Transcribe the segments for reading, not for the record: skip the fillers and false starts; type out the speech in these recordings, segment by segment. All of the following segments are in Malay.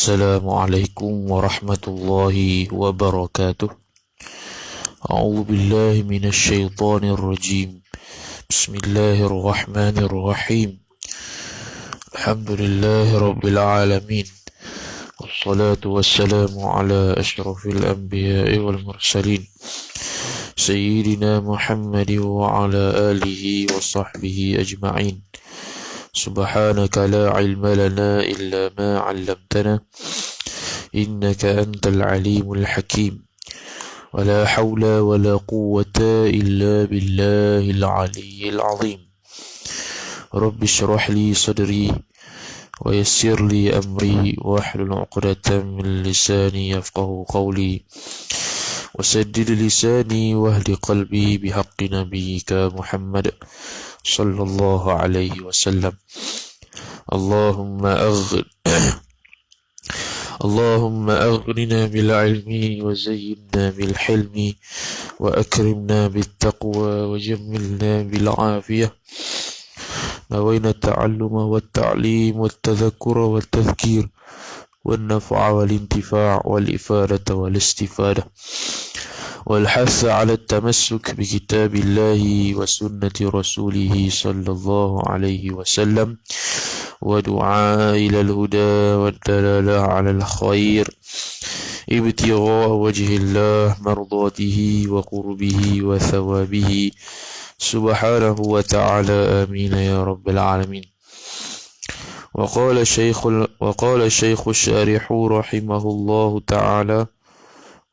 السلام عليكم ورحمة الله وبركاته. أعوذ بالله من الشيطان الرجيم. بسم الله الرحمن الرحيم. الحمد لله رب العالمين، والصلاة والسلام على أشرف الأنبياء والمرسلين سيدنا محمد وعلى آله وصحبه أجمعين. سبحانك لا علم لنا إلا ما علمتنا إنك أنت العليم الحكيم. ولا حول ولا قوة إلا بالله العلي العظيم. رب اشرح لي صدري ويسر لي أمري واحلل عقدة من لساني يفقه قولي وسدد لساني واهد قلبي بحق نبيك محمد صلى الله عليه وسلم. اللهم أغننا بالعلم وزينا بالحلم وأكرمنا بالتقوى وجملنا بالعافية. نوينا التعلم والتعليم والتذكر والتذكير والنفع والانتفاع والإفادة والاستفادة والحث على التمسك بكتاب الله وسنة رسوله صلى الله عليه وسلم ودعاء إلى الهدى والدلالة على الخير ابتغاء وجه الله مرضاته وقربه وثوابه سبحانه وتعالى آمين يا رب العالمين. وقال الشيخ الشارح رحمه الله تعالى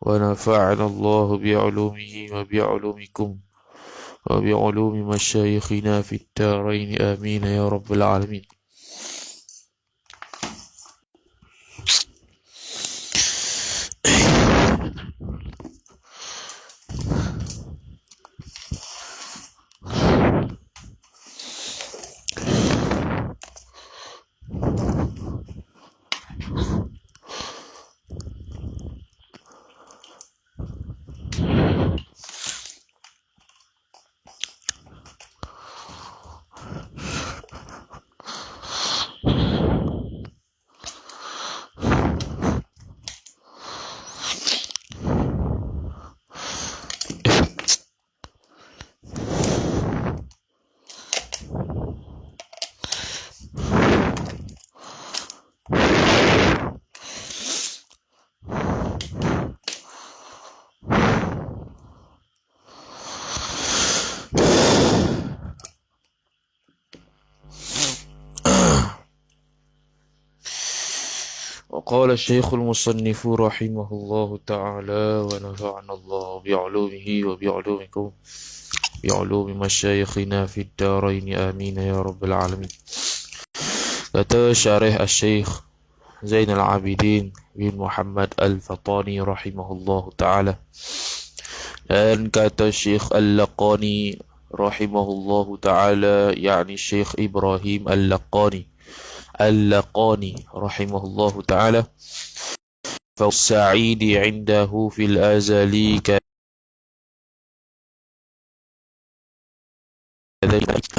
ونفعنا الله بعلومه وبعلومكم وبعلوم مشايخنا في الدارين آمين يا رب العالمين. وقال الشيخ المصنف رحمه الله تعالى ونفعنا الله بعلومه وبعلومكم بعلوم مشايخنا في الدارين آمين يا رب العالمين. Kata syarih Al-Syekh Zainal Abidin bin Muhammad Al-Fatani rahimahullahu ta'ala, dan kata Syekh Al-Laqani rahimahullahu ta'ala, yakni Syekh Ibrahim Al-Laqani rahimahullahu ta'ala, فالسعيد عنده في الأزل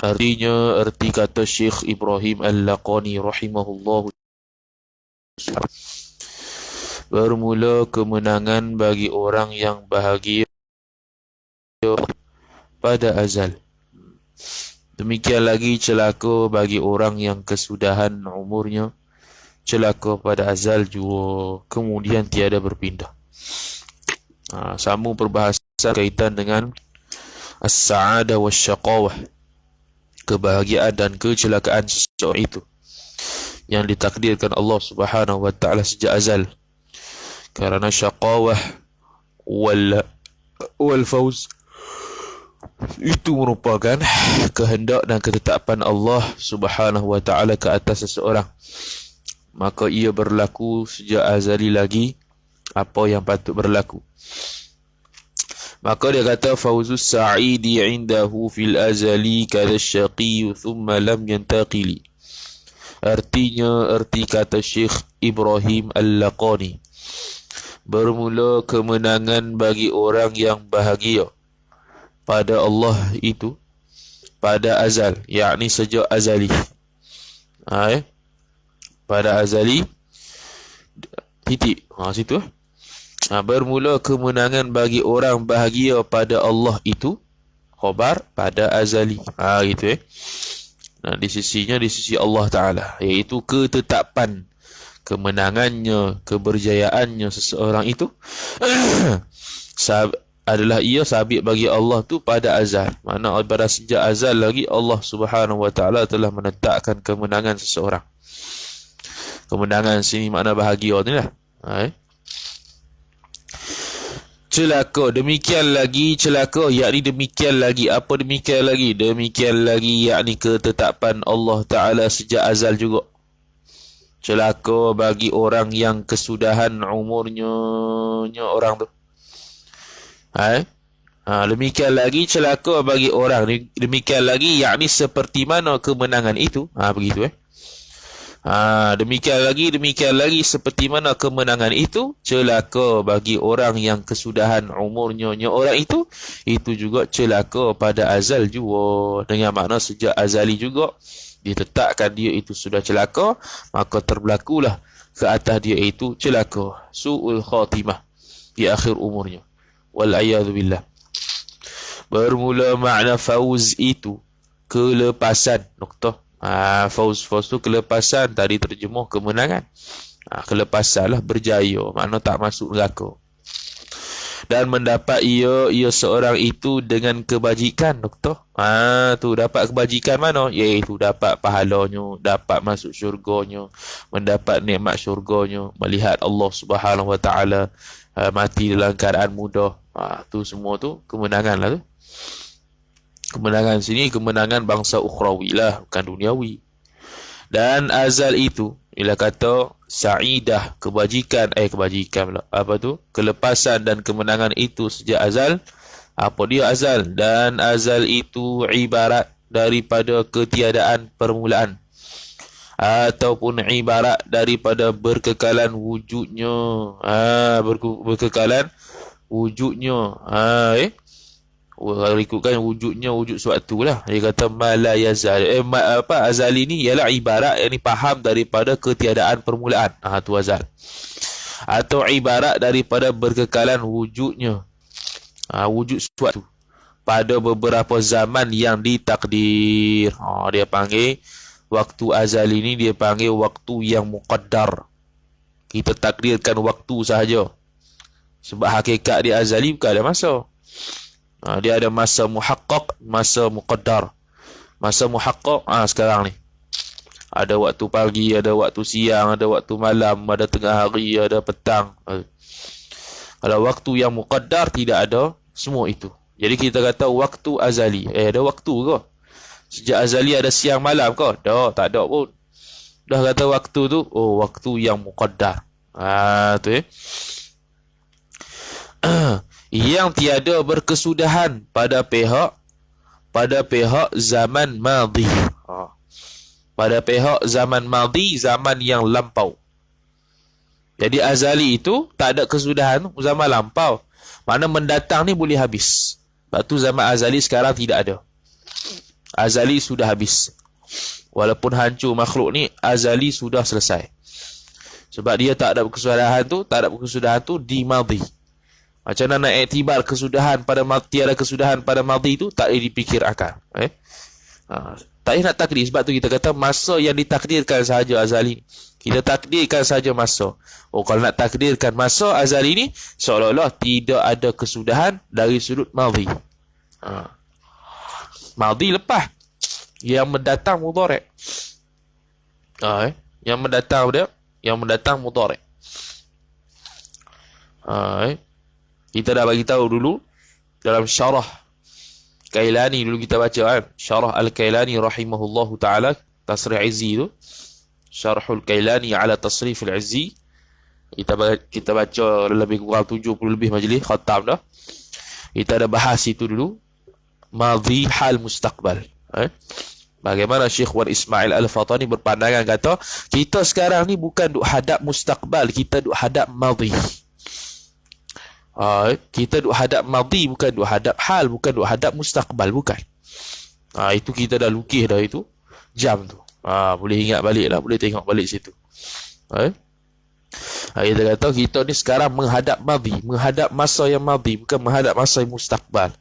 artinya, arti kata Syekh Ibrahim Al-Laqani rahimahullahu ta'ala, bermula kemenangan bagi orang yang bahagia pada azal. Demikian lagi celaka bagi orang yang kesudahan umurnya celaka pada azal juga, kemudian tiada berpindah. Sambung perbahasan kaitan dengan as-sa'adah wa syaqawah, kebahagiaan dan kecelakaan seseorang itu yang ditakdirkan Allah Subhanahu wa ta'ala sejak azal. Karena syaqawah wal fawz itu merupakan kehendak dan ketetapan Allah Subhanahu wa ta'ala ke atas seseorang, maka ia berlaku sejak azali lagi apa yang patut berlaku. Maka dia kata fawzus sa'idi indahu fil azali kada syaqi thumma lam yantaqili. Artinya, arti kata Syekh Ibrahim Al-Laqani, bermula kemenangan bagi orang yang bahagia pada Allah itu pada azal, yakni sejak azali. Pada azali Titik. Situ. Bermula kemenangan bagi orang bahagia pada Allah itu khabar pada azali. Gitu di sisi Allah Ta'ala, iaitu ketetapan kemenangannya, keberjayaannya seseorang itu adalah ia sabit bagi Allah tu pada azal. Mana pada sejak azal lagi Allah Subhanahu Wa Ta'ala telah menetapkan kemenangan seseorang. Kemenangan sini makna bahagia ni lah. Celaka, demikian lagi celaka, yakni demikian lagi. Apa demikian lagi? Demikian lagi yakni ketetapan Allah Ta'ala sejak azal juga. Celaka bagi orang yang kesudahan umurnya orang tu. Demikian lagi celaka bagi orang. Demikian lagi yakni seperti mana kemenangan itu. Begitu demikian lagi seperti mana kemenangan itu celaka bagi orang yang kesudahan umurnya orang itu juga celaka pada azal juga. Dengan makna sejak azali juga ditetapkan dia itu sudah celaka, maka terbelakulah ke atas dia itu celaka, su'ul khatimah di akhir umurnya. Wal-a'yadhu billah. Bermula makna fauz itu kelepasan. Noktah. Fauz tu kelepasan, tadi terjemuh kemenangan. Kelepasan lah, berjaya, makna tak masuk neraka. Dan mendapat ia seorang itu dengan kebajikan. Noktah. Tu dapat kebajikan mana? Iaitu dapat pahalanya, dapat masuk syurganya, mendapat nikmat syurganya, melihat Allah Subhanahu Wa Ta'ala, mati dalam keadaan muda. Tu semua tu kemenangan lah tu. Kemenangan sini kemenangan bangsa ukhrawi lah, bukan duniawi. Dan azal itu bila kata sa'idah, kebajikan pula. Apa tu? Kelepasan dan kemenangan itu sejak azal. Apa dia azal? Dan azal itu ibarat daripada ketiadaan permulaan, ataupun ibarat daripada berkekalan wujudnya. Berkekalan wujudnya. Kalau ikutkan wujudnya wujud suatu lah. Dia kata mala yazal. Azali ni ialah ibarat yang faham daripada ketiadaan permulaan. Tu azal. Atau ibarat daripada berkekalan wujudnya. Wujud suatu pada beberapa zaman yang ditakdir. Dia panggil waktu azali ni, dia panggil waktu yang muqaddar. Kita takdirkan waktu sahaja. Sebab hakikat dia azali bukan ada masa. Dia ada masa muhaqqaq, masa muqaddar. Masa muhaqqaq sekarang ni ada waktu pagi, ada waktu siang, ada waktu malam, ada tengah hari, ada petang. Kalau waktu yang muqaddar tidak ada semua itu. Jadi kita kata waktu azali. Ada waktu ke? Sejak azali ada siang malam ke? Tak ada pun. Dah kata waktu tu, waktu yang muqaddar. Tu yang tiada berkesudahan pada pihak zaman madhi. Pada pihak zaman madhi, zaman yang lampau. Jadi azali itu tak ada kesudahan zaman lampau. Mana mendatang ni boleh habis. Sebab tu zaman azali sekarang tidak ada. Azali sudah habis. Walaupun hancur makhluk ni, azali sudah selesai. Sebab dia tak ada kesudahan tu di madhi. Macam mana nak iktibar kesudahan pada tiada kesudahan pada madhi itu tak boleh dipikir akal. Tak boleh nak takdir. Sebab tu kita kata masa yang ditakdirkan sahaja azali. Kita takdirkan sahaja masa. Kalau nak takdirkan masa azali ni, seolah-olah tidak ada kesudahan dari sudut madhi. Madhi lepas. Yang mendatang mudhari'. Yang mendatang mudhari'. Kita dah bagi tahu dulu dalam syarah Kailani dulu kita baca kan. Syarah Al-Kailani rahimahullahu ta'ala, Tasrih Izzi tu. Syarahul Kailani ala Tasrih Al-Izzi. Kita baca lebih kurang 70 lebih majlis khatam dah. Kita ada bahas itu dulu. Madhi hal mustaqbal. Bagaimana Syekh Wan Ismail Al-Fatani berpandangan kata, kita sekarang ni bukan duk hadap mustaqbal, kita duk hadap madhi. Kita duk hadap madhi, bukan duk hadap hal, bukan duk hadap mustaqbal, bukan. Itu kita dah lukis dah itu jam tu. Boleh ingat balik lah, boleh tengok balik situ. Kita kata kita ni sekarang menghadap madhi, menghadap masa yang madhi, bukan menghadap masa yang mustaqbal.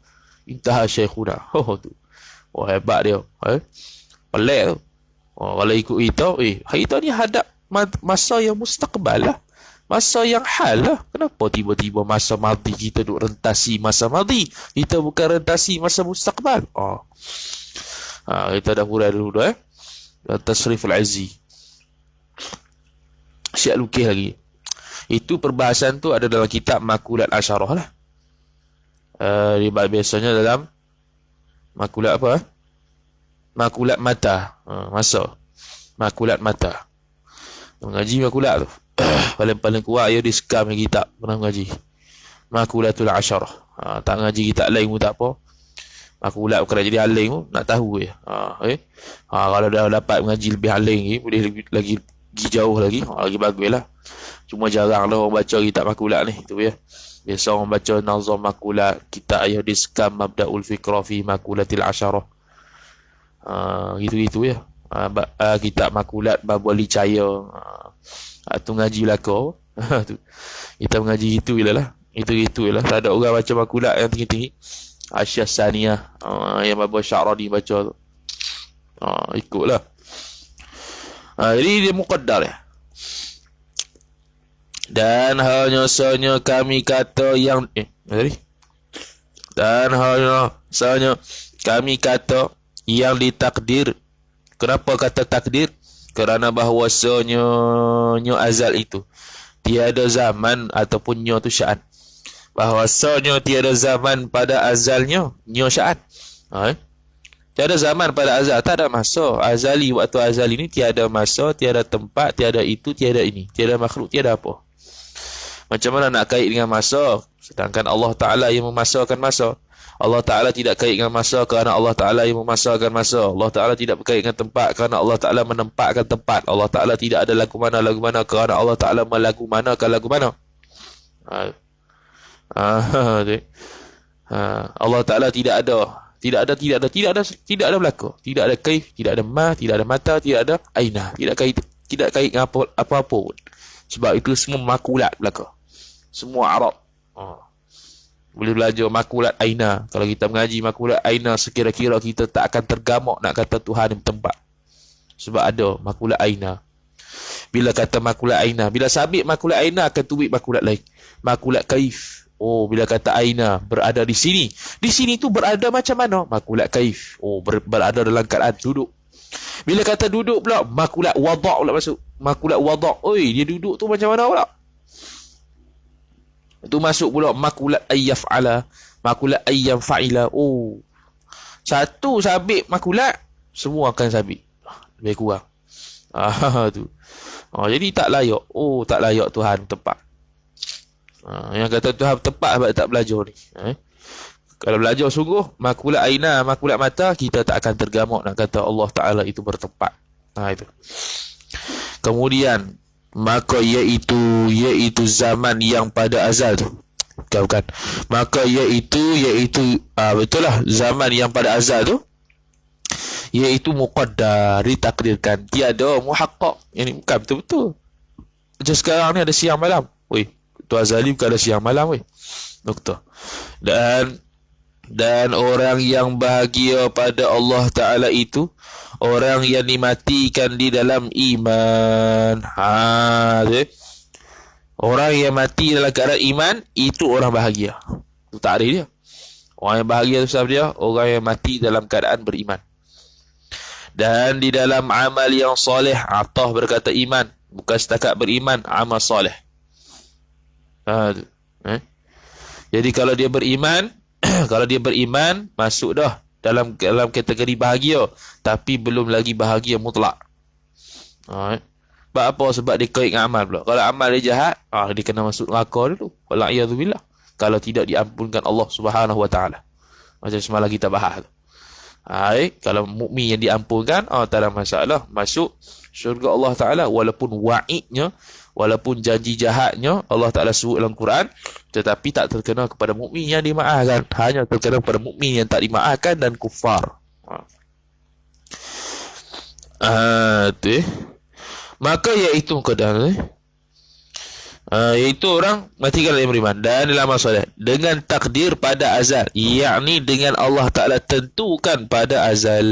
Intaha syekhuna. Oh tu. Oh hebat dia. Pelik tu. Oh, kalau ikut kita, kita ni hadap masa yang mustaqbal lah. Masa yang hal lah. Kenapa tiba-tiba masa madhi kita duk rentasi masa madhi? Kita bukan rentasi masa mustaqbal. Kita dah hurai dulu dah. Tasrif al-Azzi. Syiak lukis lagi. Itu perbahasan tu ada dalam kitab Makulat Asyarah lah. Biasanya dalam Makulat apa? Makulat Mata. Masa. Makulat Mata. Mengaji Makulat tu. Paling-paling kuat dia disekam yang kitab. Pernah mengaji. Makulatul Asyarah. Tak mengaji kitab lain pun tak apa. Makulat bukan jadi aling pun. Nak tahu je. Kalau dah dapat mengaji lebih aling ni, boleh lagi pergi jauh lagi. Lagi bagus lah. Cuma jarang lah orang baca kitab Makulat ni. Itu ya. Biasa orang baca Nazam Makulat. Kitab ayah disekam Mabda'ul Fikra fi Makulatil Asyarah. Gitu-gitu ya. Kitab Makulat Bab Wali Cahaya. Tu ngaji belaka. Kita mengaji gitu je lah. Itu-gitu je lah. Tak ada orang baca Makulat yang tinggi-tinggi. Asyas Saniyah. Yang Bab Sya'rani baca tu. Ikutlah. Jadi dia muqaddar ya. Dan hanya sahaja kami kata yang dan hanya sahaja kami kata yang ditakdir. Kenapa kata takdir? Kerana bahawasanya azal itu tiada zaman ataupun nya tu sya'an. Bahawasanya tiada zaman pada azalnya nya sya'an. Tiada zaman pada azal, tak ada masa. Azali, waktu azali ni tiada masa, tiada tempat, tiada itu, tiada ini, tiada makhluk, tiada apa. Macam mana nak kait dengan masa? Sedangkan Allah Ta'ala yang memasakan masa. Allah Ta'ala tidak kait dengan masa kerana Allah Ta'ala yang memasakan masa. Allah Ta'ala tidak berkait dengan tempat kerana Allah Ta'ala menempatkan tempat. Allah Ta'ala tidak ada lagu mana kerana Allah Ta'ala melagu manakan lagu mana. Allah Ta'ala tidak ada berlaku. Tidak ada kaif, tidak ada ma, tidak ada mata, tidak ada aina. Tidak kait dengan apa-apa pun. Sebab itu semua makulat belaka. Semua Arab. Boleh belajar makulat aina. Kalau kita mengaji makulat aina, sekira-kira kita tak akan tergamak nak kata Tuhan yang tempat. Sebab ada makulat aina. Bila kata makulat aina, bila sabit makulat aina akan tubik makulat lain. Makulat kaif. Bila kata aina berada di sini. Di sini tu berada macam mana? Makulat kaif. Berada dalam keadaan duduk. Bila kata duduk pula, makulat wadak pula masuk. Makulat wadak. Dia duduk tu macam mana pula? Itu masuk pula makulat ayyaf'ala, makulat ayyam fa'ila. Satu sabit makulat, semua akan sabit. Lebih kurang. Tu. Jadi tak layak. Tak layak Tuhan tepat. Yang kata Tuhan tepat sebab tak belajar ni. Kalau belajar sungguh, makulat aina, makulat mata, kita tak akan tergamak nak kata Allah Ta'ala itu bertempat. Itu. Kemudian, maka iaitu zaman yang pada azal tu. Bukan. Maka iaitu betul lah, zaman yang pada azal tu iaitu muqaddar, ditakdirkan. Tiada muhaqqaq. Yang ni bukan betul-betul. Macam sekarang ni ada siang malam. Tu azali bukan ada siang malam. Nukta. Dan orang yang bahagia pada Allah Ta'ala itu orang yang dimatikan di dalam iman. Orang yang mati dalam keadaan iman, itu orang bahagia. Itu takrif dia. Orang yang bahagia itu siapa dia? Orang yang mati dalam keadaan beriman. Dan di dalam amal yang soleh, Atah berkata iman, bukan setakat beriman, amal soleh. Jadi kalau dia beriman, kalau dia beriman, masuk dah dalam kategori bahagia, tapi belum lagi bahagia mutlak. Sebab apa? Sebab dia kait dengan amal pula. Kalau amal dia jahat, dia kena masuk neraka dulu. Wala'iyadzubillah. Kalau tidak diampunkan Allah Subhanahu Wa Ta'ala. Macam semalam kita bahas tu. Kalau mukmin yang diampunkan, tak ada masalah. Masuk syurga Allah Ta'ala. Walaupun wa'idnya, walaupun janji jahatnya, Allah Ta'ala sebut dalam Quran, tetapi tak terkena kepada mukmin yang dimaafkan. Hanya terkena kepada mukmin yang tak dimaafkan dan kufar. Maka iaitu keadaan Iaitu orang matikan yang beriman dan dalam amal soleh dengan takdir pada azal, yakni dengan Allah Ta'ala tentukan pada azal.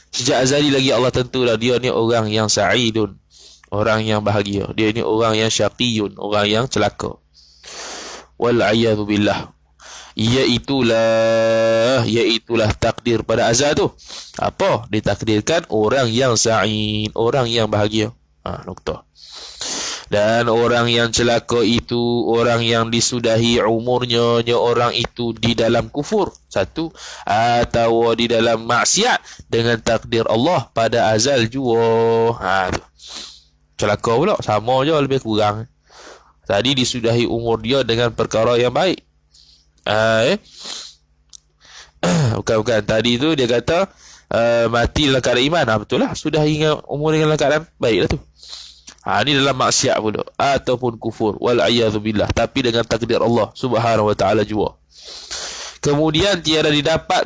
Sejak azali lagi Allah tentulah dia ni orang yang sa'idun, orang yang bahagia, dia ni orang yang syaqiyun, orang yang celaka. Wal'iyadu billah. Iaitulah takdir pada azal tu. Apa? Ditakdirkan orang yang sa'id, orang yang bahagia. Nokta. Dan orang yang celaka itu orang yang disudahi umurnya, orang itu di dalam kufur, satu, atau di dalam maksiat dengan takdir Allah pada azal juga. Tu. Celaka pula, sama je lebih kurang. Tadi disudahi umur dia dengan perkara yang baik. Bukan. Tadi tu dia kata mati dalam keadaan iman. Betul lah, sudahi umur dengan keadaan baik lah tu. Ini dalam maksiat pula ataupun kufur, wal'iyadu billah, tapi dengan takdir Allah Subhanahu wa ta'ala juga. Kemudian tiada dapat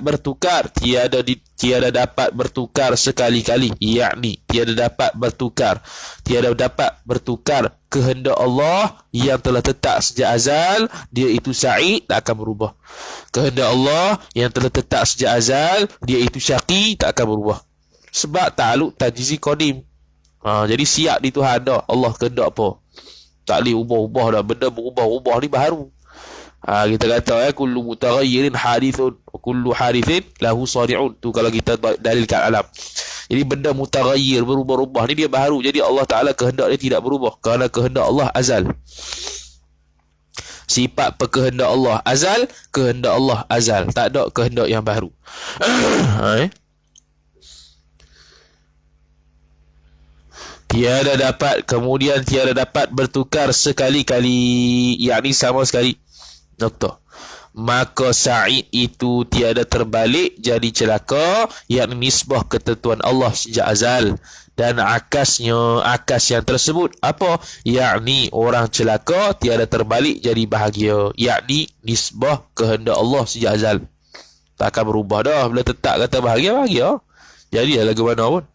bertukar sekali-kali, yakni tiada dapat bertukar kehendak Allah yang telah tetap sejak azal, dia itu sa'id, tak akan berubah. Kehendak Allah yang telah tetap sejak azal, dia itu syaqi, tak akan berubah. Sebab ta'aluk tajzi qadim. Jadi siap di Tuhan dah. Allah kehendak apa, tak boleh ubah-ubah dah. Benda berubah-ubah ni baru. Kita kata kullu mutaghayyirin hadithun wa kullu hadithin lahu sari'un. Tu kalau kita dalilkan alam. Jadi benda mutaghayyir, berubah-ubah ni dia baru. Jadi Allah Ta'ala kehendak dia tidak berubah, kerana kehendak Allah azal. Sifat perkehendak Allah azal, kehendak Allah azal, tak ada kehendak yang baru. Tiada dapat bertukar sekali-kali, yakni sama sekali. Nokta. Maka sa'id itu tiada terbalik jadi celaka, yakni nisbah ketentuan Allah sejak azal. Dan akas yang tersebut apa? Yakni orang celaka tiada terbalik jadi bahagia, yakni nisbah kehendak Allah sejak azal. Tak akan berubah dah. Bila tetap kata bahagia. Jadi lagu mana pun.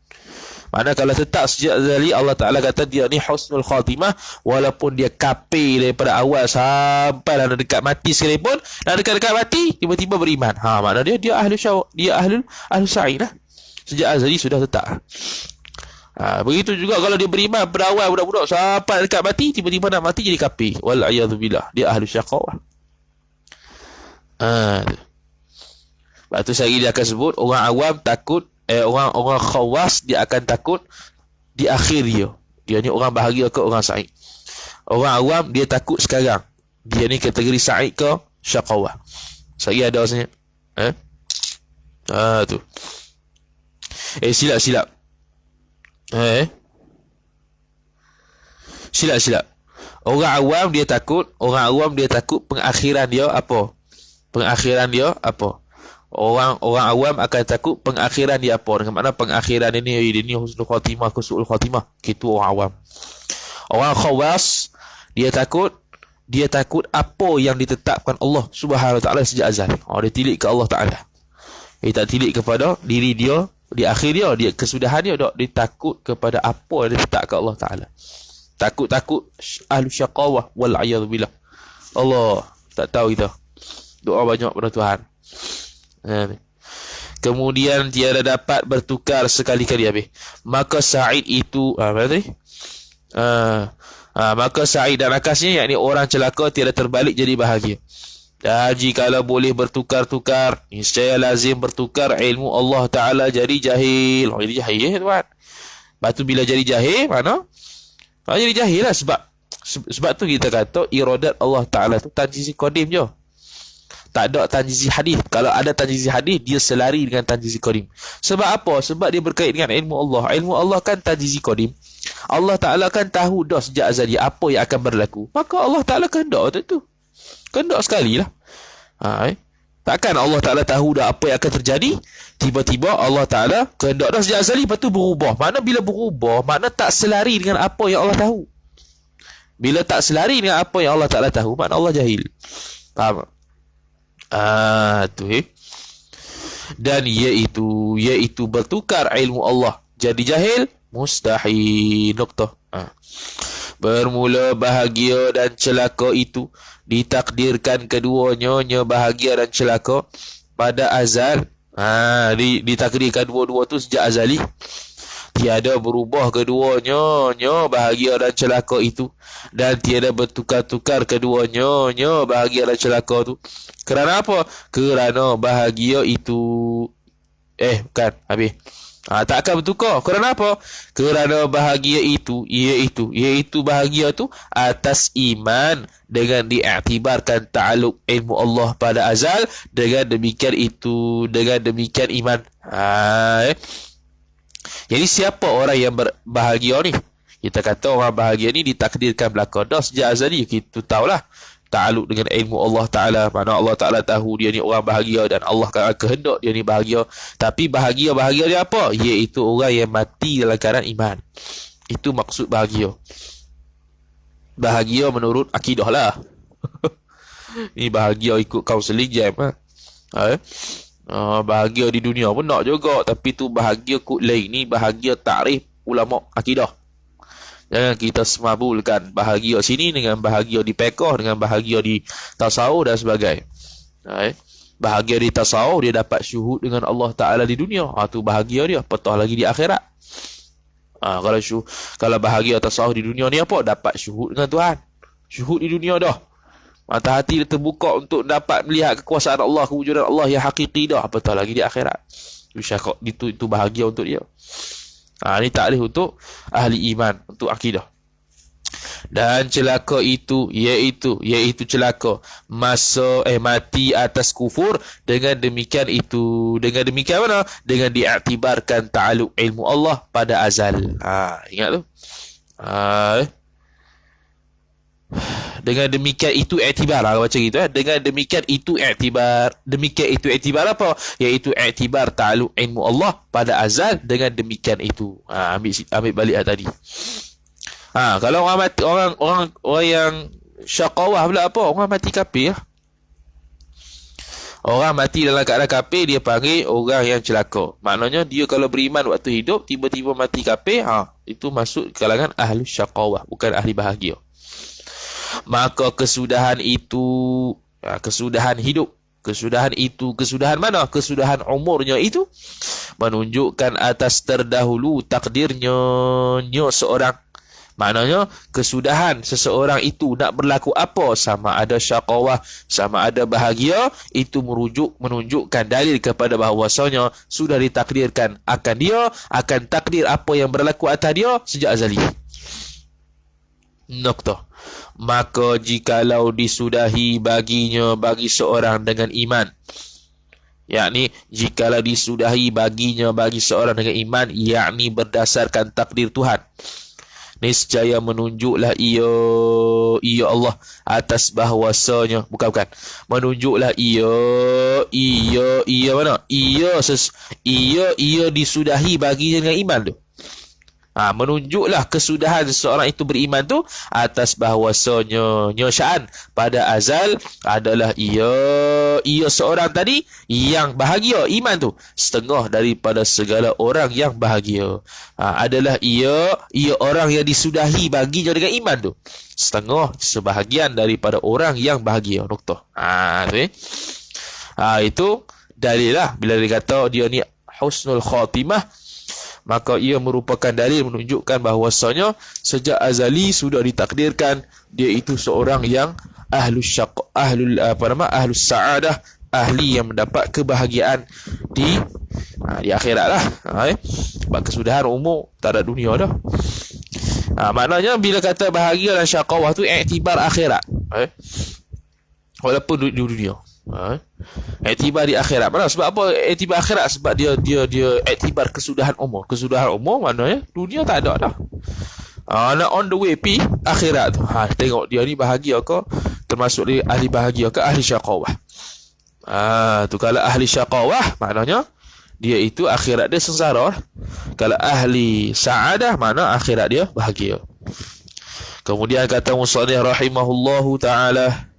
Mana kalau tetap sejak azali, Allah Ta'ala kata dia ni husnul khatimah, walaupun dia kafir daripada awal sampai dah dekat mati sekalipun, dah dekat mati tiba-tiba beriman. Makna dia ahli sa'id lah. Sejak azali sudah tetap. Begitu juga kalau dia beriman berawal budak-budak sampai dekat mati, tiba-tiba nak mati jadi kafir. Wal'iyadu billah, dia ahli syaqawah. Lepas tu sehari dia akan sebut orang awam takut, orang khawas dia akan takut di akhir dia. Dia ni orang bahagia ke orang sa'id. Orang awam dia takut sekarang. Dia ni kategori sa'id ke syaqawah. Sehari ada rasanya. Tu. Silap. Silap. Orang awam dia takut pengakhiran dia apa? Orang awam akan takut pengakhiran dia apa? Dengan makna pengakhiran ini husnul khatimah ke su'ul khatimah. Itu orang awam. Orang khawas dia takut apa yang ditetapkan Allah Subhanahu wa ta'ala sejak azal. Dia tilik ke Allah Ta'ala. Dia tak tilik kepada diri dia di akhir dia kesudahan dia takut kepada apa yang ditetapkan Allah Ta'ala. Takut ahlu syaqawah wal'iyadu billah. Allah tak tahu kita. Doa banyak pada Tuhan. Kemudian tiada dapat bertukar sekali-kali habis. Maka sa'id itu apa tadi? Maka sa'id dan akasnya, yakni orang celaka tiada terbalik jadi bahagia. Dan jikalau boleh bertukar-tukar, niscaya lazim bertukar ilmu Allah Ta'ala jadi jahil. Jadi jahil tuan. Lepas tu bila jadi jahil, mana? Jadi jahil lah sebab tu kita kata iradat Allah Ta'ala tu tanjizi qadim je. Tak ada tanjizi hadis. Kalau ada tanjizi hadis, dia selari dengan tanjizi qadim. Sebab apa? Sebab dia berkait dengan ilmu Allah. Ilmu Allah kan tanjizi qadim. Allah Ta'ala kan tahu dah sejak azali apa yang akan berlaku. Maka Allah Ta'ala kehendak tu. Kehendak sekali lah. Takkan Allah Ta'ala tahu dah apa yang akan terjadi, tiba-tiba Allah Ta'ala kehendak dah sejak azali, lepas tu berubah. Mana bila berubah, mana tak selari dengan apa yang Allah tahu. Bila tak selari dengan apa yang Allah Ta'ala tahu, makna Allah jahil. Faham? Dan iaitu bertukar ilmu Allah jadi jahil mustahil. Nokta. Bermula bahagia dan celaka itu ditakdirkan keduanya bahagia dan celaka pada azal. Ditakdirkan dua-dua tu sejak azali. Tiada berubah keduanya bahagia dan celaka itu, dan tiada bertukar-tukar keduanya bahagia dan celaka tu. Kerana apa? Kerana bahagia itu bukan habis. Tak akan bertukar. Kerana apa? Kerana bahagia itu iaitu bahagia tu atas iman, dengan diiktibarkan ta'aluk ilmu Allah pada azal. Dengan demikian iman. Jadi siapa orang yang berbahagia ni? Kita kata orang bahagia ni ditakdirkan belaka dah sejak azali. Kita tahulah ta'aluk dengan ilmu Allah Ta'ala. Mana Allah Ta'ala tahu dia ni orang bahagia, dan Allah kehendak dia ni bahagia. Tapi bahagia dia apa? Iaitu orang yang mati dalam keadaan iman. Itu maksud bahagia. Bahagia menurut akidah lah. Ni bahagia ikut kaunseling jam. Bahagia di dunia pun nak juga, tapi tu bahagia kut lain. Ni bahagia takrif ulama akidah. Jangan kita semabulkan bahagia sini dengan bahagia di fiqh, dengan bahagia di tasawuf dan sebagainya. Bahagia di tasawuf dia dapat syuhud dengan Allah Ta'ala di dunia. Tu bahagia dia, apatah lagi di akhirat. Kalau bahagia tasawuf di dunia ni apa? Dapat syuhud dengan Tuhan. Syuhud di dunia dah. Mata hati dia terbuka untuk dapat melihat kekuasaan Allah, kewujudan Allah yang hakiki dah. Apatah lagi di akhirat. Itu bahagia untuk dia. Ini takrif untuk ahli iman, untuk akidah. Dan celaka itu iaitu celaka mati atas kufur. Dengan demikian mana? Dengan diiktibarkan ta'aluk ilmu Allah pada azal. Ingat tu. Dengan demikian itu iktibar lah, baca gitu. Dengan demikian itu iktibar. Demikian itu iktibar apa? Iaitu iktibar ta'aluk ilmu Allah pada azal. Dengan demikian itu. Ambil balik tadi. Kalau orang mati, orang yang syaqawah pula apa? Orang mati kafir. Orang mati dalam keadaan kafir dia panggil orang yang celaka. Maknanya dia kalau beriman waktu hidup tiba-tiba mati kafir, itu masuk kalangan ahli syaqawah, bukan ahli bahagia. Maka kesudahan itu, kesudahan hidup, kesudahan mana? Kesudahan umurnya itu menunjukkan atas terdahulu takdirnya seorang. Maknanya kesudahan seseorang itu nak berlaku apa, sama ada syaqawah, sama ada bahagia, itu menunjukkan dalil kepada bahawasanya sudah ditakdirkan akan takdir apa yang berlaku atas dia sejak azali. Noktah. Maka jikalau disudahi bagi seorang dengan iman, yakni jikalau disudahi bagi seorang dengan iman, yakni berdasarkan takdir Tuhan, niscaya menunjuklah ia Allah atas bahawasanya menunjuklah ia mana? Ia disudahi baginya dengan iman tu. Menunjuklah kesudahan seseorang itu beriman tu atas bahawasanya sya'an pada azal adalah ia seorang tadi yang bahagia. Iman tu setengah daripada segala orang yang bahagia. Adalah ia orang yang disudahi baginya dengan iman tu sebahagian daripada orang yang bahagia. Noktah. Itu dalil lah. Bila dia kata dia ni husnul khatimah, maka ia merupakan dalil menunjukkan bahawasanya sejak azali sudah ditakdirkan dia itu seorang yang ahlus sa'adah, ahli yang mendapat kebahagiaan di akhirat lah. Sebab kesudahan umur tak ada dunia dah. Maknanya bila kata bahagia dan syaqawah tu iktibar akhirat, walaupun di dunia. Iktibar di akhirat. Mana? Sebab apa iktibar akhirat? Sebab dia iktibar kesudahan umur. Kesudahan umur maknanya dunia tak ada dah. Nak on the way pi akhirat tu. Tengok dia ni bahagia ke? Termasuk dia ahli bahagia ke ahli syaqawah? Tu kalau ahli syaqawah maknanya dia itu akhirat dia sengsara. Kalau ahli sa'adah makna akhirat dia bahagia. Kemudian kata musannif rahimahullahu taala,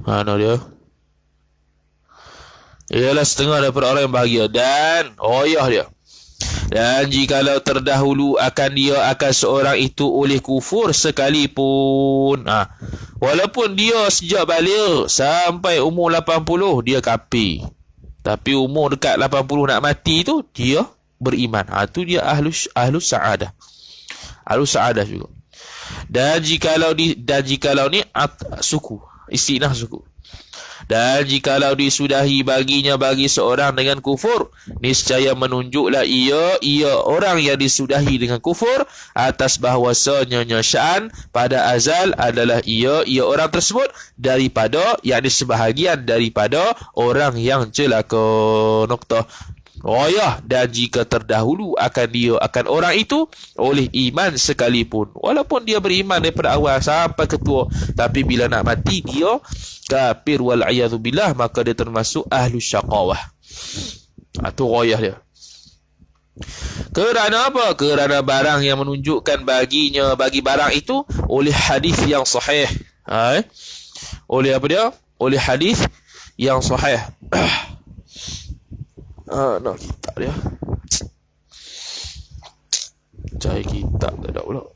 mana dia? Ialah setengah daripada orang yang bahagia. Dan royah dia. Dan jikalau terdahulu akan dia akan seorang itu oleh kufur sekalipun, walaupun dia sejak balik sampai umur 80 dia kafir, tapi umur dekat 80 nak mati tu dia beriman. Tu dia ahlus sa'adah. Ahlus sa'adah juga. Dan jikalau ni suku, istinah suku. Dan jikalau disudahi baginya bagi seorang dengan kufur, niscaya menunjuklah ia orang yang disudahi dengan kufur atas bahawasanya sya'an pada azal adalah ia orang tersebut daripada, yakni sebahagian daripada orang yang celaka. Noktah. Dan jika terdahulu akan orang itu oleh iman sekalipun, walaupun dia beriman daripada awal sampai ketua, tapi bila nak mati dia kafir wal'iyadzubillah, maka dia termasuk ahlus syaqawah. Itu royah dia. Kerana apa? Kerana barang yang menunjukkan bagi barang itu oleh hadis yang sahih. Oleh apa dia? Oleh hadis yang sahih. Nak kitab dia. Cari kitab tak ada pula.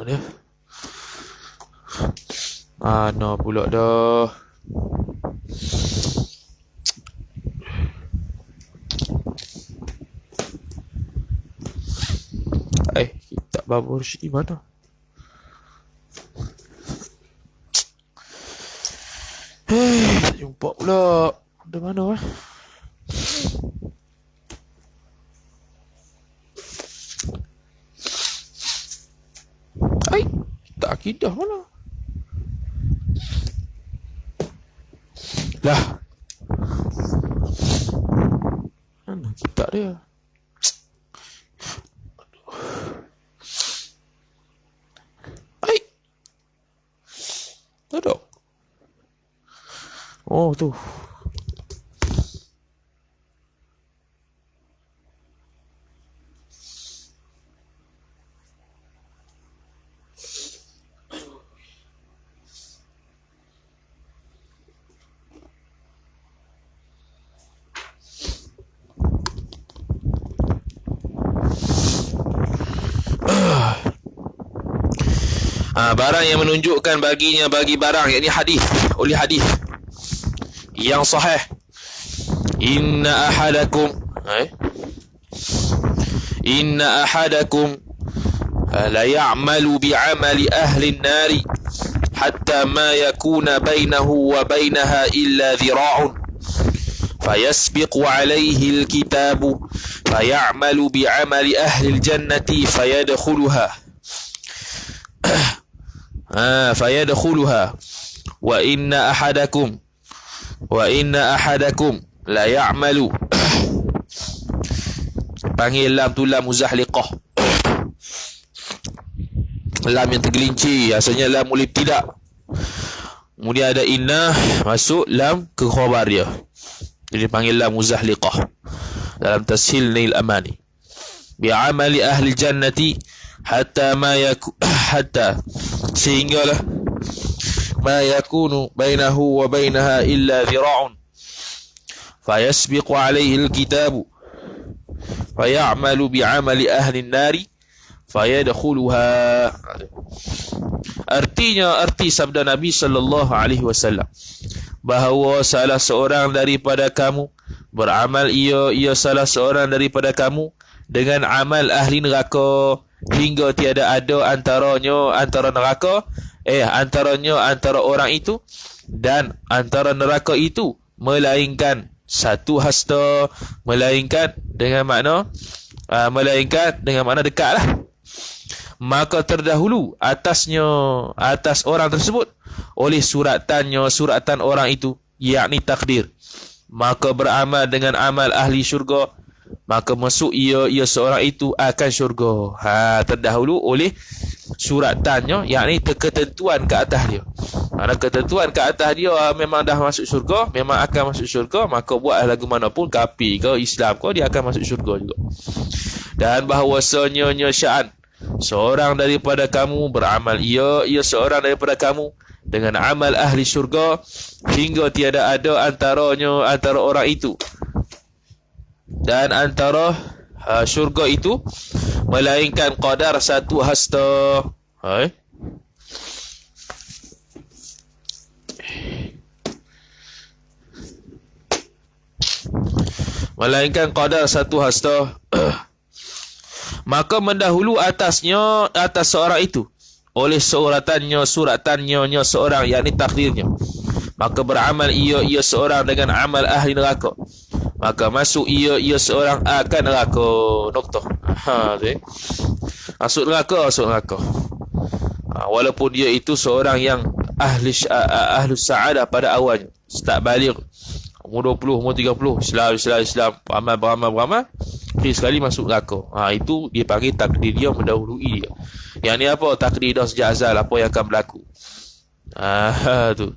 Ada. Mana pula dah. Kitab Babur Syidi mana? Tak jumpa pula. Di mana tak akidah mana? Lah. Mana kitab dia? Tak ada. Tu. Barang yang menunjukkan baginya bagi barang, yakni hadis, oleh hadis yang sahih. Inna ahadakum la ya'malu bi'amali ahli an-nari hatta ma yakuna bainahu wa bainaha illa dhira'un fayasbiqu alayhi al-kitabu faya'malu bi'amali ahli al-jannati fayadkhuluha wa inna ahadakum la ya'malu. Panggil lam tu lam muzahliqah, lam yang tergelincir, asalnya lam ulibtidak, kemudian ada inna masuk lam ke khabar dia, jadi panggil lam muzahliqah dalam tashil nail amani. Bi'amali ahli jannati hatta sehinggalah ma yakunu bainahu wa bainaha illa dhira'un fayasbiqu alaihi alkitabu fayamalu bi'amali ahli nari fayadkhuluha. Arti sabda Nabi sallallahu alaihi wasallam bahawa salah seorang daripada kamu beramal ia salah seorang daripada kamu dengan amal ahli neraka hingga tiada ada antara orang itu dan antara neraka itu melainkan satu hasta, melainkan dengan makna dekatlah. Maka terdahulu atas orang tersebut oleh suratan orang itu, yakni takdir, maka beramal dengan amal ahli syurga, maka masuk ia seorang itu akan syurga. Terdahulu oleh suratannya, yakni ketentuan ke atas dia. Mana ketentuan ke atas dia memang dah masuk syurga, memang akan masuk syurga, maka buat lagu manapun, kafir ke Islam ke, dia akan masuk syurga juga. Dan bahawasanya sya'an seorang daripada kamu beramal ia seorang daripada kamu dengan amal ahli syurga hingga tiada ada antara orang itu dan antara syurga itu melainkan qadar satu hasta. Melainkan qadar satu hasta. Maka mendahulu atas seorang itu oleh suratannya seorang, yakni takdirnya. Maka beramal ia seorang dengan amal ahli neraka, maka masuk ia seorang akan neraka. Noktah. Masuk neraka. Walaupun dia itu seorang yang ahli sa'adah pada awalnya, start balik umur 20, umur 30, Islam, beramal, sekali masuk neraka. Itu dia panggil takdir dia mendahului dia. Yang ni apa? Takdir dah sejak azal apa yang akan berlaku. Tu.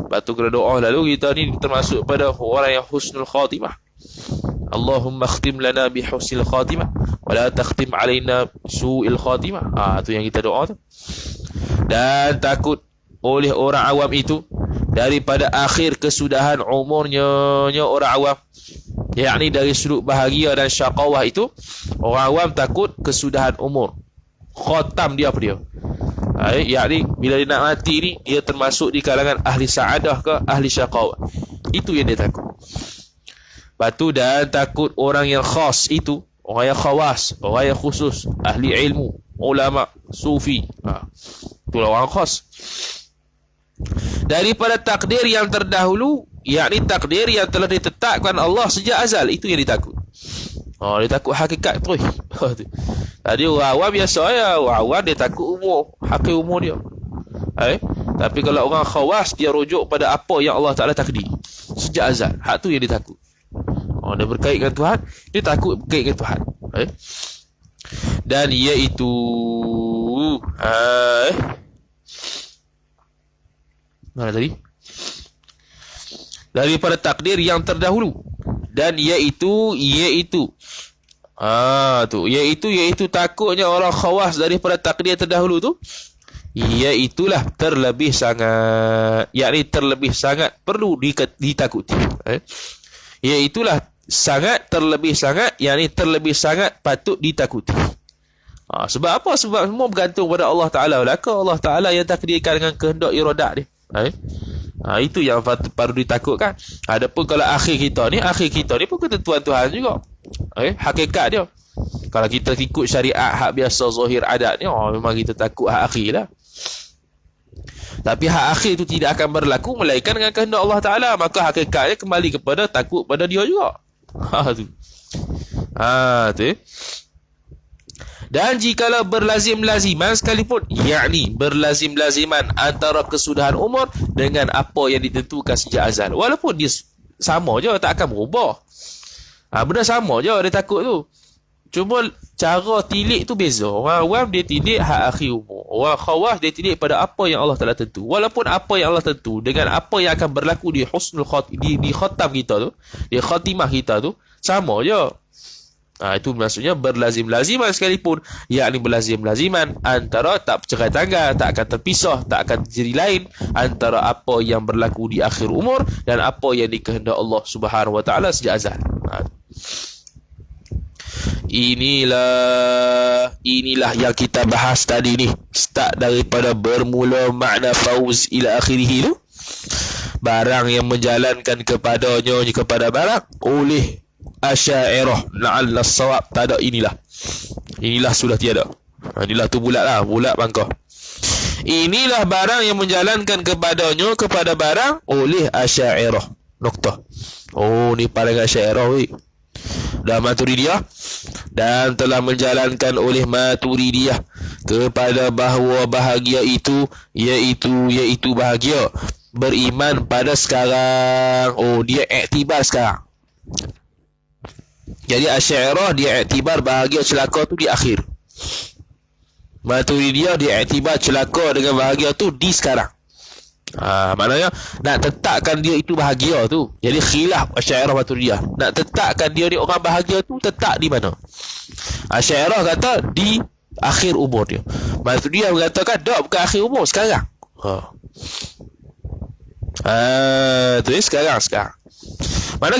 Lepas tu kena doa lalu kita ni termasuk pada orang yang husnul khatimah. Allahumma khtim lana bi husnil khatimah wa la takhtim alaina su'il khatimah. Tu yang kita doa tu. Dan takut oleh orang awam itu daripada akhir kesudahan umurnya orang awam, yakni dari sudut bahagia dan syaqawah itu, orang awam takut kesudahan umur, khatam dia apa dia, yakni bila dia nak mati ni dia termasuk di kalangan ahli sa'adah ke ahli syaqawah. Itu yang dia takut. Lepas dan takut orang yang khas itu, orang yang khawas, orang yang khusus, ahli ilmu, ulama, sufi, itulah orang khas. Daripada takdir yang terdahulu, yakni takdir yang telah ditetapkan Allah sejak azal, itu yang ditakut. Dia takut hakikat tu. Tadi orang awam biasa ya, orang awam dia takut umur, hakikat umur dia. Tapi kalau orang khawas, dia rujuk pada apa yang Allah Ta'ala takdir sejak azal. Hak tu yang dia takut. Dia berkait dengan Tuhan, dia takut berkait dengan Tuhan. Dan iaitu mana tadi? Daripada takdir yang terdahulu. Dan iaitu takutnya orang khawas daripada takdir terdahulu tu, iaitulah terlebih sangat, yakni terlebih sangat perlu ditakuti. Iaitulah sangat terlebih sangat, yakni terlebih sangat patut ditakuti. Sebab apa? Sebab semua bergantung pada Allah Ta'ala. Belaka Allah Ta'ala yang takdirkan dengan kehendak iradat dia. Itu yang perlu ditakutkan. Adapun kalau akhir kita ni pun ketentuan Tuhan juga. Hakikat dia. Kalau kita ikut syariat hak biasa zahir adat ni, memang kita takut hak akhir lah. Tapi hak akhir tu tidak akan berlaku melainkan dengan kehendak Allah Ta'ala. Maka hakikatnya kembali kepada takut pada dia juga. Tu. Dan jikalau berlazim-laziman sekalipun, yakni berlazim-laziman antara kesudahan umur dengan apa yang ditentukan sejak azal, walaupun dia sama je, tak akan berubah. Benda sama je dia takut tu. Cuma cara tilik tu beza. Orang awam dia tilik hak akhir umur. Orang khawas dia tilik pada apa yang Allah Ta'ala tentu. Walaupun apa yang Allah tentu dengan apa yang akan berlaku di husnul di khatam kita tu, di khatimah kita tu, sama je. Itu maksudnya berlazim-laziman sekalipun, yakni berlazim-laziman antara tak bercerai tanggal, tak akan terpisah, tak akan jadi lain antara apa yang berlaku di akhir umur dan apa yang dikehendak Allah Subhanahu Wa Ta'ala sejak azal. Inilah yang kita bahas tadi ni, start daripada bermula makna fauz ila akhirih tu, barang yang menjalankan kepadanya kepada barang oleh Asy'ariyah la'alla as-sawab, tak ada inilah sudah tiada. Inilah tu bulat bangkah. Inilah barang yang menjalankan kepadanya kepada barang oleh Asy'ariyah. Noktah. Ni pandangan Asy'ariyah weh. Dan Maturidiyah, dan telah menjalankan oleh Maturidiyah kepada bahawa bahagia itu iaitu bahagia beriman pada sekarang. Dia iktibar sekarang. Jadi Asy'ariyah dia iktibar bahagia celaka tu di akhir. Maturidiyah dia iktibar celaka dengan bahagia tu di sekarang. Maknanya nak tetapkan dia itu bahagia tu. Jadi khilaf Asy'ariyah Maturidiyah. Nak tetapkan dia ni orang bahagia tu tetap di mana? Asy'ariyah kata di akhir umur dia. Maturidiyah mengatakan tak, bukan akhir umur, sekarang. Tu sekarang. Mana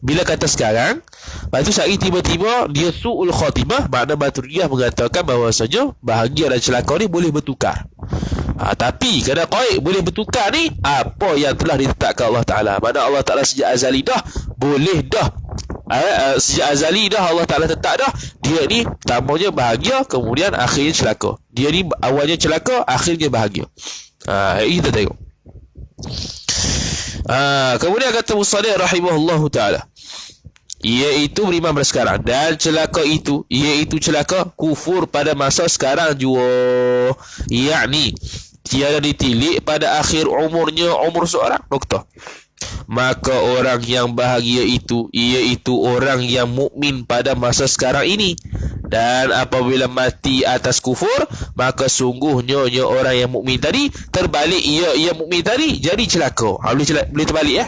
bila kata sekarang, lepas tu sehari tiba-tiba dia su'ul khatimah, makna Maturidiyah mengatakan bahawasanya bahagia dan celaka ni boleh bertukar. Tapi kerana qaid boleh bertukar ni, apa yang telah ditetapkan Allah Ta'ala, mana Allah Ta'ala sejak azali dah boleh dah, sejak azali dah Allah Ta'ala tetap dah dia ni pertamanya bahagia, kemudian akhirnya celaka. Dia ni awalnya celaka, akhirnya bahagia. Kita tengok. Kemudian kata Musannif rahimahullahu ta'ala, iaitu beriman pada sekarang, dan celaka itu iaitu celaka kufur pada masa sekarang juga, yakni tiada ditilik pada akhir umurnya umur seorang. Nokta. Maka orang yang bahagia itu iaitu orang yang mukmin pada masa sekarang ini, dan apabila mati atas kufur, maka sungguhnya orang yang mukmin tadi terbalik ia mukmin tadi jadi celaka. Boleh terbalik ya.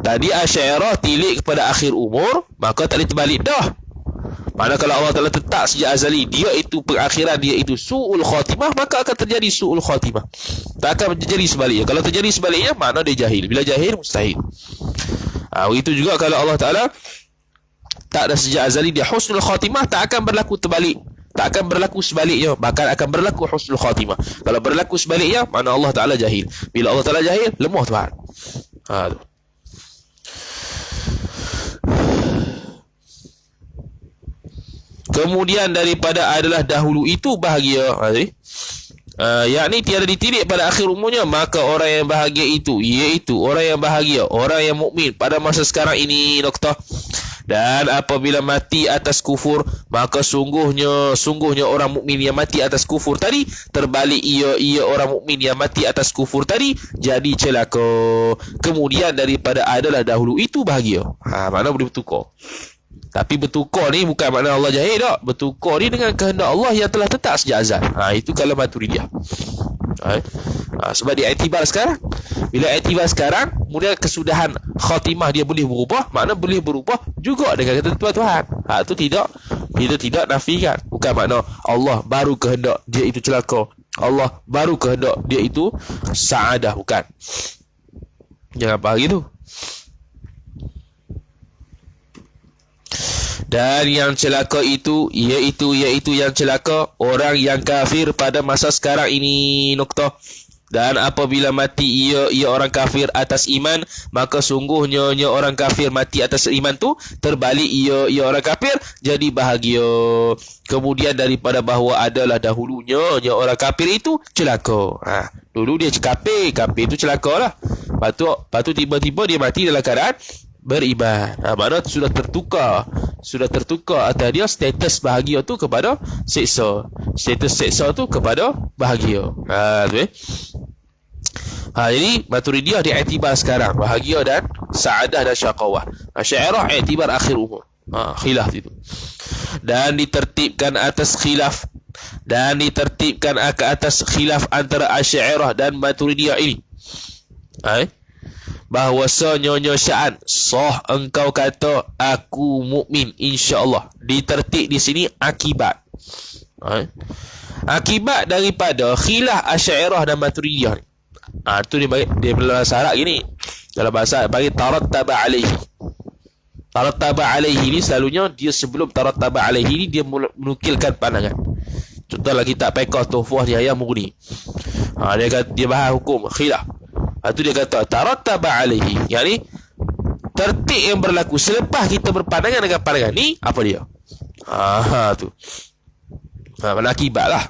Tadi Asy'ariyah tilik kepada akhir umur, maka tak boleh terbalik dah. Mana kalau Allah Ta'ala tetap sejak azali dia itu pengakhiran dia itu su'ul khatimah, maka akan terjadi su'ul khatimah. Tak akan terjadi sebaliknya. Kalau terjadi sebaliknya, makna dia jahil. Bila jahil, mustahil. Itu juga kalau Allah Ta'ala tak ada sejak azali dia husnul khatimah, tak akan berlaku terbalik. Tak akan berlaku sebaliknya, bahkan akan berlaku husnul khatimah. Kalau berlaku sebaliknya, makna Allah Ta'ala jahil. Bila Allah Ta'ala jahil, lemah Tuhan. Kemudian daripada adalah dahulu itu bahagia, yakni tiada ditilik pada akhir umurnya, maka orang yang bahagia itu iaitu orang yang bahagia, orang yang mukmin pada masa sekarang ini. Nokta. Dan apabila mati atas kufur, maka sungguhnya orang mukmin yang mati atas kufur tadi terbalik ia orang mukmin yang mati atas kufur tadi jadi celaka. Kemudian daripada adalah dahulu itu bahagia. Mana boleh bertukar. Tapi bertukar ni bukan makna Allah jahil tak. Bertukar ni dengan kehendak Allah yang telah tetap sejak azal. Itu kalau Maturidiyah. Sebab dia iktibar sekarang. Bila iktibar sekarang, kemudian kesudahan khatimah dia boleh berubah, makna boleh berubah juga dengan ketentuan Tuhan. Itu tidak, kita tidak nafikan. Bukan makna Allah baru kehendak dia itu celaka, Allah baru kehendak dia itu saadah. Bukan. Jangan faham gitu. Dan yang celaka itu iaitu yang celaka orang yang kafir pada masa sekarang ini. Nokta. Dan apabila mati ia orang kafir atas iman, maka sungguhnya orang kafir mati atas iman tu terbalik ia orang kafir jadi bahagia. Kemudian daripada bahawa adalah dahulunya orang kafir itu celaka. Dulu dia kafir itu celaka lah. Lepas tu tiba-tiba dia mati dalam keadaan beriman. Maknanya sudah tertukar atas dia status bahagia tu kepada seksa. Status seksa tu kepada bahagia. Jadi Maturidiyah diiktibar sekarang bahagia dan saadah dan syaqawah. Asy'ariyah iktibar akhir umur. Khilaf itu. Dan ditertibkan atas khilaf antara Asy'ariyah dan Maturidiyah ini. Bahwasanya sya'an sah engkau kata aku mukmin insya-Allah. Ditertib di sini akibat. Akibat daripada khilaf Asy'ariyah dan Maturidiyah. Tu dia bahasa Arab gini. Dalam bahasa bagi tarattaba alaihi. Tarattaba alaihi ni selalunya dia sebelum tarattaba alaihi ni dia menukilkan pandangan. Contohlah kitab Fiqh Tuhfah Yahya Mughni. Dia bahas hukum khilaf. Itu dia kata tarattaba alaihi, yakni tertib yang berlaku selepas kita berpandangan dengan pandangan ni apa dia? Tu. Mana akibat lah.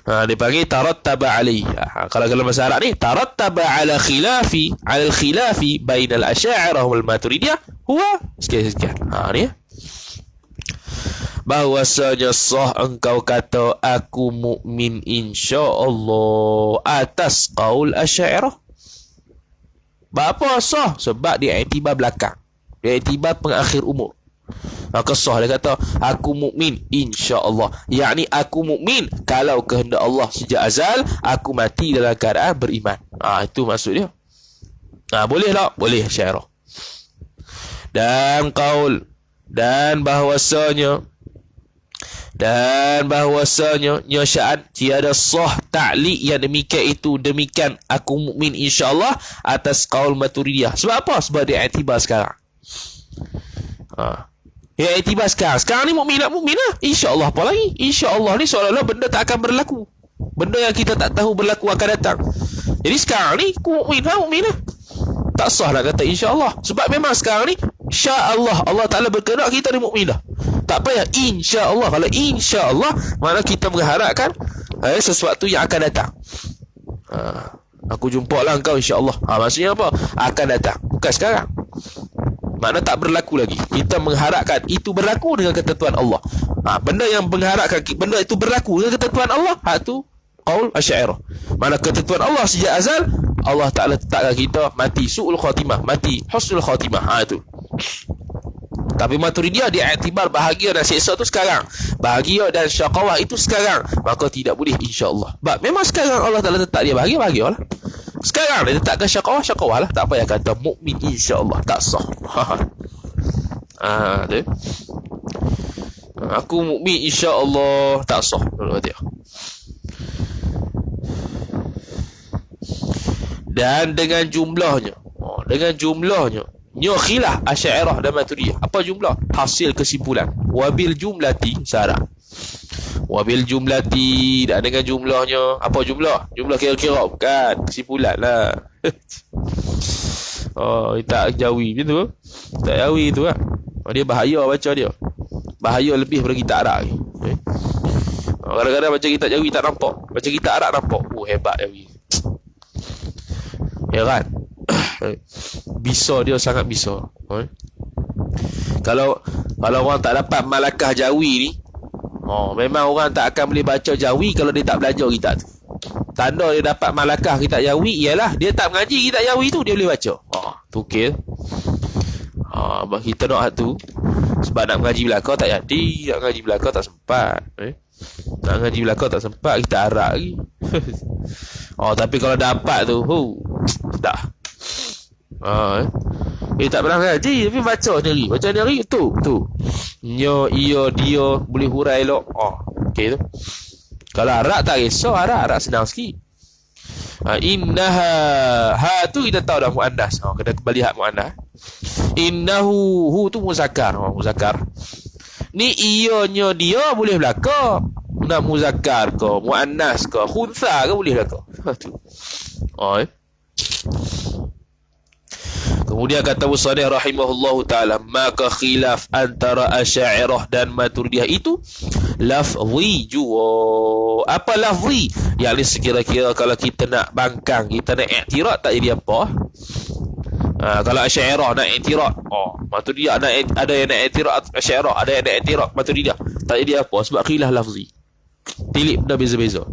Dia panggil tarattaba alaihi. Kalau dalam bahasa Arab ni tarattaba ala khilafi bainal asy'ariyah wal maturidiyah huwa sekian. Ni bahwasanya sah engkau kata aku mukmin insya-Allah atas qaul Asy'ariyah. Apa sah? Sebab dia iktibar belakang. Dia iktibar pengakhir umur. Maka sah dia kata aku mukmin insya-Allah. Yakni aku mukmin kalau kehendak Allah sejak azal aku mati dalam keadaan beriman. Itu maksud dia. Boleh tak? Boleh Asy'ariyah. Dan qaul dan bahwasanya Dan bahawasanya syarat tiada sah ta'liq yang demikian aku mukmin insya-Allah atas qaul Maturidiyah. Sebab apa? Sebab dia iktibar sekarang. Ya iktibar sekarang ni mukmin lah insya-Allah. Apa lagi? Insya-Allah ni seolah-olah benda tak akan berlaku, benda yang kita tak tahu berlaku akan datang. Jadi sekarang ni aku mukmin lah. Tak sah nak kata insya-Allah. Sebab memang sekarang ni insya-Allah Allah Taala berkehendak kita ni mukmin dah. Tak payah insya-Allah. Kalau insya-Allah mana kita mengharapkan sesuatu yang akan datang. Aku jumpa lah engkau insya-Allah. Maksudnya apa? Akan datang, bukan sekarang. Makna tak berlaku lagi. Kita mengharapkan itu berlaku dengan ketentuan Allah. Benda yang mengharapkan benda itu berlaku dengan ketentuan Allah, tu qaul Asy'ariyah. Mana ketentuan Allah sejak azal, Allah Ta'ala letakkan kita mati su'ul khatimah, mati husnul khatimah. Itu. Tapi Maturidiyah dia iktibar bahagia dan seksa tu sekarang. Bahagia dan syaqawah itu sekarang. Maka tidak boleh insya-Allah. Sebab memang sekarang Allah Ta'ala letak dia bahagia lah. Sekarang dia letakkan syaqawah lah. Tak payah kata mukmin insya-Allah. Tak sah. Tu. Aku mukmin insya-Allah. Tak sah. Dan dengan jumlahnya khilaf Asy'ariyah dan Maturidiyah. Apa jumlah? Hasil kesimpulan. Wabil jumlati syarat. Wabil jumlati, dan dengan jumlahnya. Apa jumlah? Jumlah kira-kira, bukan kesimpulan lah. Tak jawi macam tu. Tak jawi tu lah. Dia bahaya baca dia. Bahaya lebih daripada kita Arab ni. Kadang-kadang baca kitab jawi tak nampak, baca kitab Arab nampak. Hebat jawi. Heran. Bisa dia sangat bisa. Kalau orang tak dapat malakah jawi ni, memang orang tak akan boleh baca jawi kalau dia tak belajar kitab tu. Tanda dia dapat malakah kitab jawi ialah dia tak mengaji kitab jawi tu, dia boleh baca. Tu okey. Kita nak tu. Sebab nak mengaji belakang tak jadi, nak mengaji belakang tak sempat. Nak mengaji belakang tak sempat, kita Arab lagi. Tapi kalau dapat tu, dah. Tak pernah ngaji tapi baca sendiri tu nyo iyo dia boleh hurai elok. Okey tu. Kalau Arab tak kisah, Arab senang sikit. Innaha tu kita tahu dah muannas. Kena kembali hak muannas. Innahu hu tu muzakkar. Muzakkar ni iyanya dia boleh belaka, nak muzakkar ke muannas ke khuntha ke boleh belaka. Tu. Kemudian kata Musannif rahimahullahu taala, maka khilaf antara Asy'ariyah dan Maturidiyah itu lafzi jua. Apa lafzi? Yang ni sekira-kira kalau kita nak bangkang, kita nak i'tirad tak jadi apa? Kalau Asy'ariyah nak i'tirad, Maturidiyah ada yang nak i'tirad Asy'ariyah, ada yang nak i'tirad Maturidiyah, tak jadi apa? Sebab khilaf lafzi. Tilip dah beza-beza.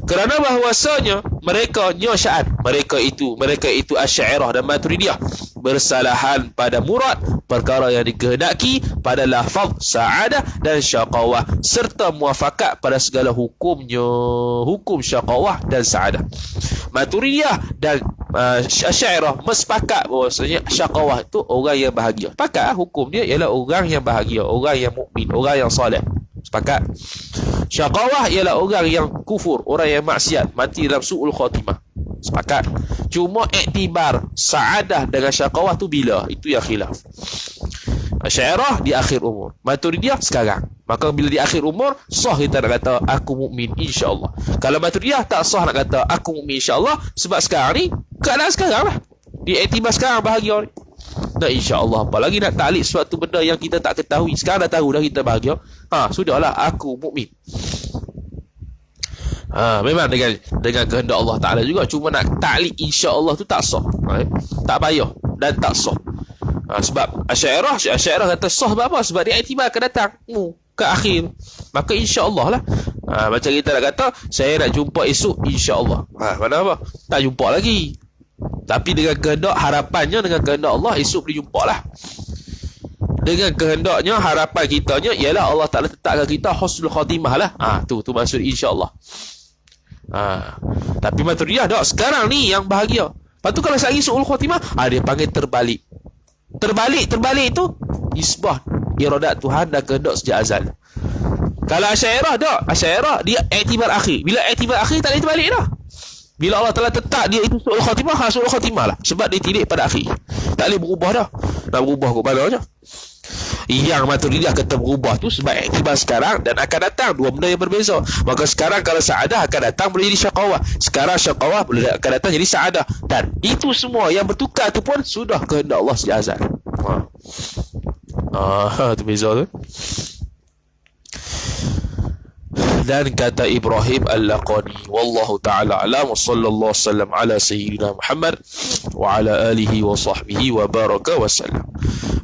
Kerana bahwasanya mereka itu Asy'ariyah dan Maturidiyah bersalahan pada murad perkara yang dikehendaki pada lafaz sa'adah dan syaqawah, serta muafakat pada segala hukumnya, hukum syaqawah dan sa'adah. Maturidiyah dan Asy'ariyah bersepakat bahwasanya syaqawah itu orang yang bahagia. Sepakat hukum dia ialah orang yang bahagia, orang yang mukmin, orang yang soleh. Sepakat. Syaqawah ialah orang yang kufur, orang yang maksiat, mati dalam su'ul khatimah. Sepakat. Cuma iktibar sa'adah dengan syaqawah tu bila? Itu yang khilaf. Asy'ariyah di akhir umur, Maturidiyah sekarang. Maka bila di akhir umur, sah kita nak kata aku mukmin insya-Allah. Kalau Maturidiyah tak sah nak kata aku mukmin insya-Allah, sebab sekarang ni keadaan sekarang lah. Di iktibar sekarang bahagia ni. Nah insya-Allah, apalagi nak ta'liq suatu benda yang kita tak ketahui. Sekarang dah tahu dah kita bahagia. Sudahlah aku mukmin. Memang dengan kehendak Allah Taala juga, cuma nak ta'liq insya-Allah tu tak sah. Tak payah dan tak sah. Sebab Asy'ariyah kata sah sebab apa? Sebab dia iktibar akan datang ke akhir. Maka insya-Allah lah. Macam kita nak kata saya nak jumpa esok insya-Allah. Mana apa? Tak jumpa lagi. Tapi dengan kehendak, harapannya dengan kehendak Allah esok boleh jumpa lah. Dengan kehendaknya, harapan kitanya ialah Allah Ta'ala letakkan kita husnul khatimah lah. Tu maksud insya-Allah. Tapi Maturidiyah tak, sekarang ni yang bahagia. Lepas tu kalau lagi su'ul khatimah, dia panggil terbalik. Terbalik tu isbah iradat Tuhan dan kehendak sejak azal. Kalau Asy'ariyah tak, Asy'ariyah dia i'tibar akhir. Bila i'tibar akhir tak boleh terbalik dah. Bila Allah Ta'ala tetap dia itu su'ul khatimah, su'ul khatimah lah. Sebab dia tilik pada akhir. Tak boleh berubah dah. Nak berubah ke mana je. Yang Maturidiyah kata berubah tu sebab iktibar sekarang dan akan datang, dua benda yang berbeza. Maka sekarang kalau sa'adah akan datang boleh jadi syaqawah. Sekarang syaqawah boleh akan datang jadi sa'adah. Dan itu semua yang bertukar tu pun sudah kehendak Allah sejak azal. Tu beza tu. Dan kata Ibrahim Al-Laqani, wallahu ta'ala alam, wa sallallahu sallam ala sayyidina Muhammad wa ala alihi wa sahbihi wa baraka wa sallam.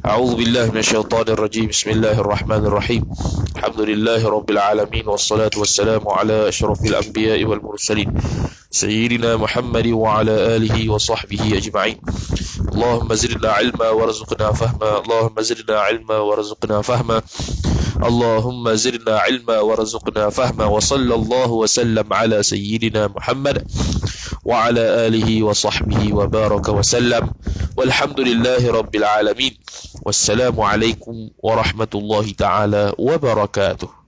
A'udzu billahi minasyaitonir rajim. Bismillahirrahmanirrahim. Alhamdulillahi rabbil alamin, wassalatu wassalamu ala asyrafil anbiya'i wal mursalin sayyidina Muhammad wa ala alihi wa sahbihi ajma'in. Allahumma zidna ilma warzuqna fahma. Allahumma zidna ilma warzuqna fahma. اللهم زدنا علما وارزقنا فهما وصلى الله وسلم على سيدنا محمد وعلى آله وصحبه وبارك وسلم والحمد لله رب العالمين والسلام عليكم ورحمة الله تعالى وبركاته.